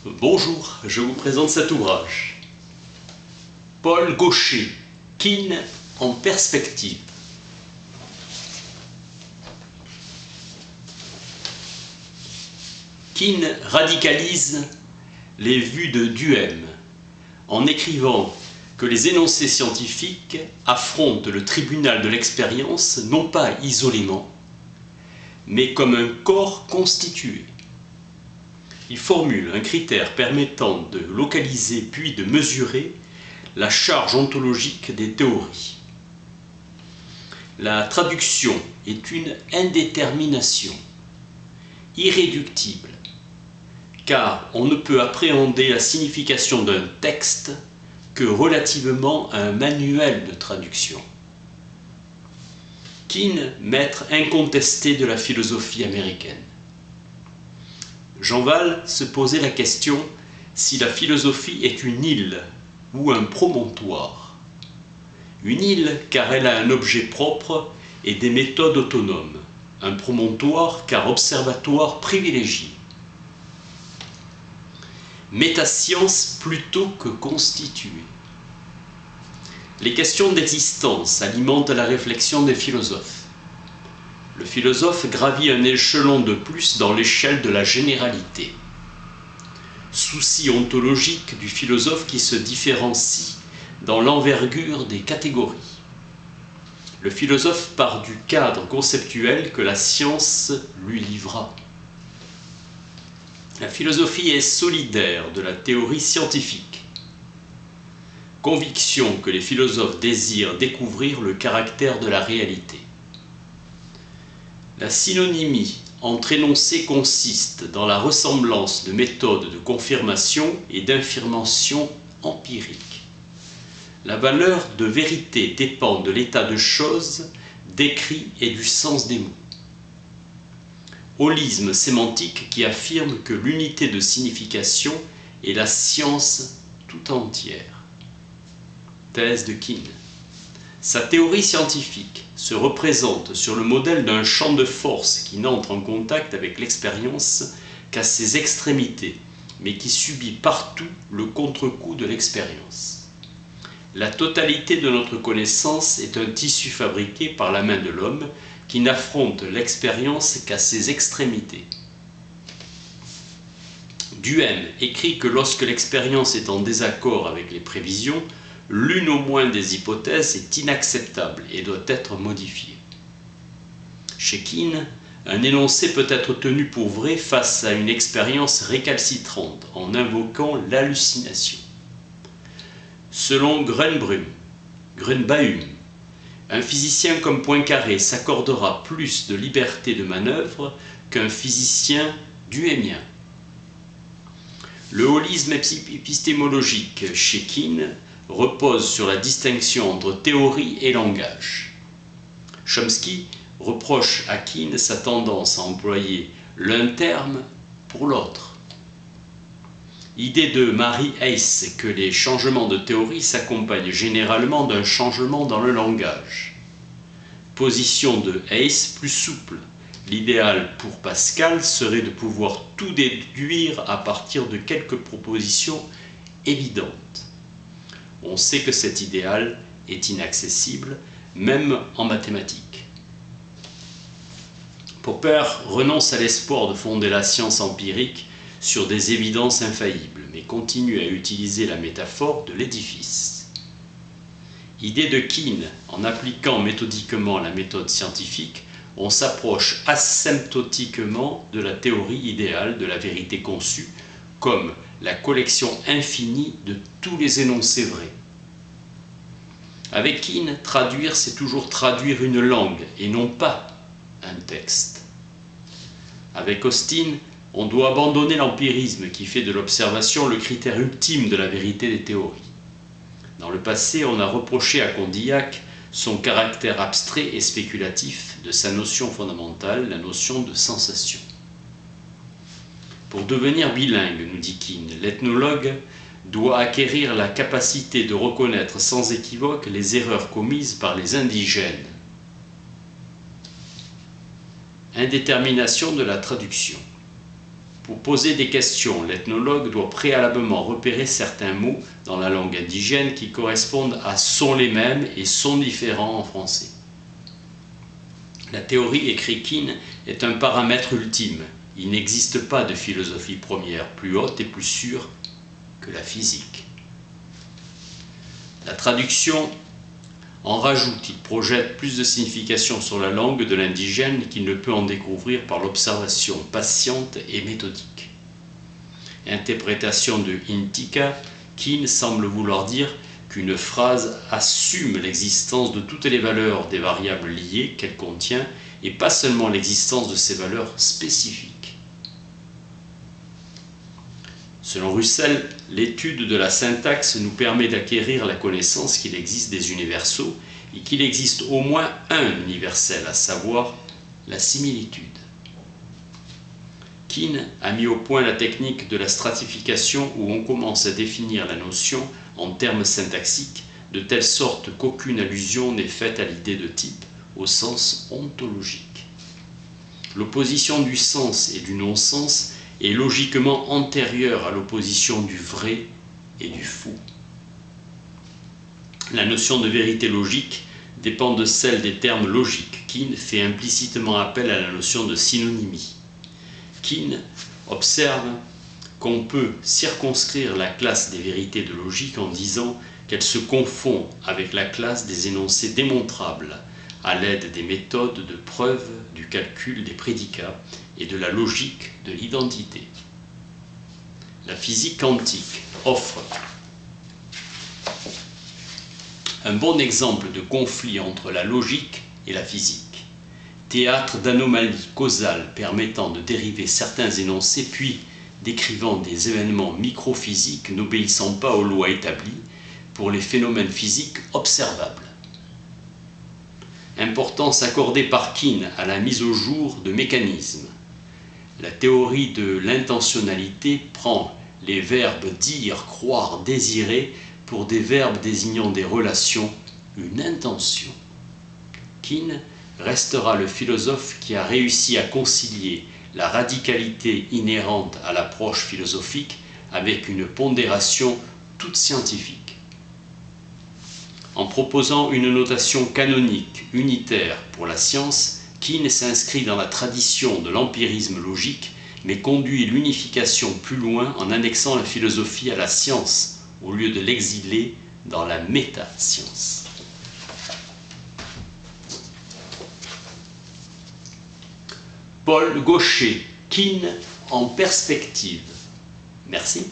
Bonjour, je vous présente cet ouvrage. Paul Gaucher, Keane en perspective. Keane radicalise les vues de Duhem en écrivant que les énoncés scientifiques affrontent le tribunal de l'expérience non pas isolément, mais comme un corps constitué. Il formule un critère permettant de localiser puis de mesurer la charge ontologique des théories. La traduction est une indétermination, irréductible, car on ne peut appréhender la signification d'un texte que relativement à un manuel de traduction. Keane, maître incontesté de la philosophie américaine. Jean Wahl se posait la question si la philosophie est une île ou un promontoire. Une île car elle a un objet propre et des méthodes autonomes. Un promontoire car observatoire privilégié. Métascience plutôt que constituée. Les questions d'existence alimentent la réflexion des philosophes. Le philosophe gravit un échelon de plus dans l'échelle de la généralité. Souci ontologique du philosophe qui se différencie dans l'envergure des catégories. Le philosophe part du cadre conceptuel que la science lui livra. La philosophie est solidaire de la théorie scientifique. Conviction que les philosophes désirent découvrir le caractère de la réalité. La synonymie entre énoncés consiste dans la ressemblance de méthodes de confirmation et d'information empirique. La valeur de vérité dépend de l'état de choses décrit et du sens des mots. Holisme sémantique qui affirme que l'unité de signification est la science tout entière. Thèse de Keane. Sa théorie scientifique se représente sur le modèle d'un champ de force qui n'entre en contact avec l'expérience qu'à ses extrémités, mais qui subit partout le contre-coup de l'expérience. La totalité de notre connaissance est un tissu fabriqué par la main de l'homme qui n'affronte l'expérience qu'à ses extrémités. Duhem écrit que lorsque l'expérience est en désaccord avec les prévisions, l'une au moins des hypothèses est inacceptable et doit être modifiée. Chez Keane, un énoncé peut être tenu pour vrai face à une expérience récalcitrante en invoquant l'hallucination. Selon Grunbaum, un physicien comme Poincaré s'accordera plus de liberté de manœuvre qu'un physicien duhémien. Le holisme épistémologique chez Keane repose sur la distinction entre théorie et langage. Chomsky reproche à Keane sa tendance à employer l'un terme pour l'autre. Idée de Mary Hayes que les changements de théorie s'accompagnent généralement d'un changement dans le langage. Position de Hayes plus souple. L'idéal pour Pascal serait de pouvoir tout déduire à partir de quelques propositions évidentes. On sait que cet idéal est inaccessible, même en mathématiques. Popper renonce à l'espoir de fonder la science empirique sur des évidences infaillibles, mais continue à utiliser la métaphore de l'édifice. Idée de Keane, en appliquant méthodiquement la méthode scientifique, on s'approche asymptotiquement de la théorie idéale de la vérité conçue comme la collection infinie de tous les énoncés vrais. Avec Keane, traduire, c'est toujours traduire une langue et non pas un texte. Avec Austin, on doit abandonner l'empirisme qui fait de l'observation le critère ultime de la vérité des théories. Dans le passé, on a reproché à Condillac son caractère abstrait et spéculatif de sa notion fondamentale, la notion de sensation. Pour devenir bilingue, nous dit Keane, l'ethnologue doit acquérir la capacité de reconnaître sans équivoque les erreurs commises par les indigènes. Indétermination de la traduction. Pour poser des questions, l'ethnologue doit préalablement repérer certains mots dans la langue indigène qui correspondent à sont les mêmes et sont différents en français. La théorie, écrit Kuhn, est un paramètre ultime. Il n'existe pas de philosophie première plus haute et plus sûre que la physique. La traduction en rajoute, il projette plus de signification sur la langue de l'indigène qu'il ne peut en découvrir par l'observation patiente et méthodique. Interprétation de Intika, Kuhn semble vouloir dire qu'une phrase assume l'existence de toutes les valeurs des variables liées qu'elle contient et pas seulement l'existence de ces valeurs spécifiques. Selon Russell, l'étude de la syntaxe nous permet d'acquérir la connaissance qu'il existe des universaux et qu'il existe au moins un universel, à savoir la similitude. Kuhn a mis au point la technique de la stratification où on commence à définir la notion en termes syntaxiques de telle sorte qu'aucune allusion n'est faite à l'idée de type au sens ontologique. L'opposition du sens et du non-sens est logiquement antérieure à l'opposition du vrai et du faux. La notion de vérité logique dépend de celle des termes logiques. Kuhn fait implicitement appel à la notion de synonymie. Kuhn observe qu'on peut circonscrire la classe des vérités de logique en disant qu'elle se confond avec la classe des énoncés démontrables à l'aide des méthodes de preuve du calcul des prédicats et de la logique de l'identité. La physique quantique offre un bon exemple de conflit entre la logique et la physique, théâtre d'anomalies causales permettant de dériver certains énoncés puis décrivant des événements microphysiques n'obéissant pas aux lois établies pour les phénomènes physiques observables. Importance accordée par Kuhn à la mise au jour de mécanismes. La théorie de l'intentionnalité prend les verbes dire, croire, désirer pour des verbes désignant des relations, une intention. Kuhn restera le philosophe qui a réussi à concilier la radicalité inhérente à l'approche philosophique avec une pondération toute scientifique. En proposant une notation canonique, unitaire pour la science, Kuhn s'inscrit dans la tradition de l'empirisme logique, mais conduit l'unification plus loin en annexant la philosophie à la science, au lieu de l'exiler dans la méta-science. Paul Gaucher, Kuhn en perspective. Merci.